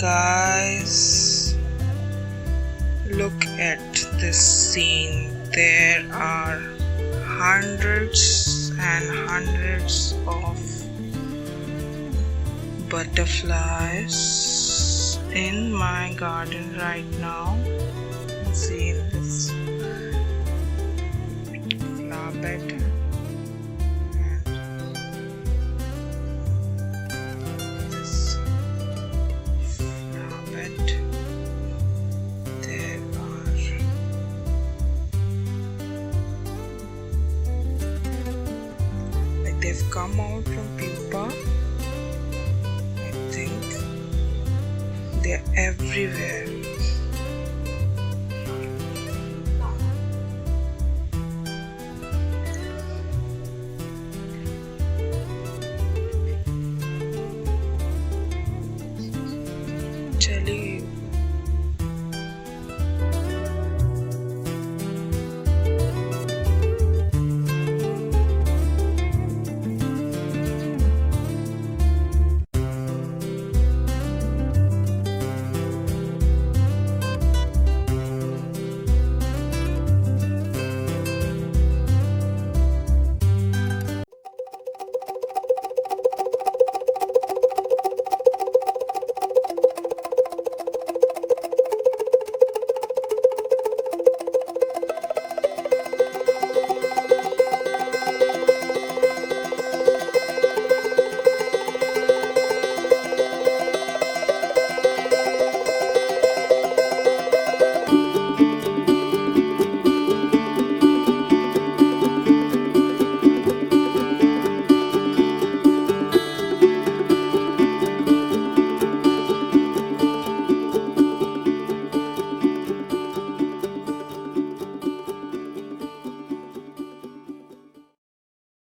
Guys, look at this scene. There are hundreds and hundreds of butterflies in my garden right now. See this flower bed. They've come out from pupa. I think they're everywhere. Chaliए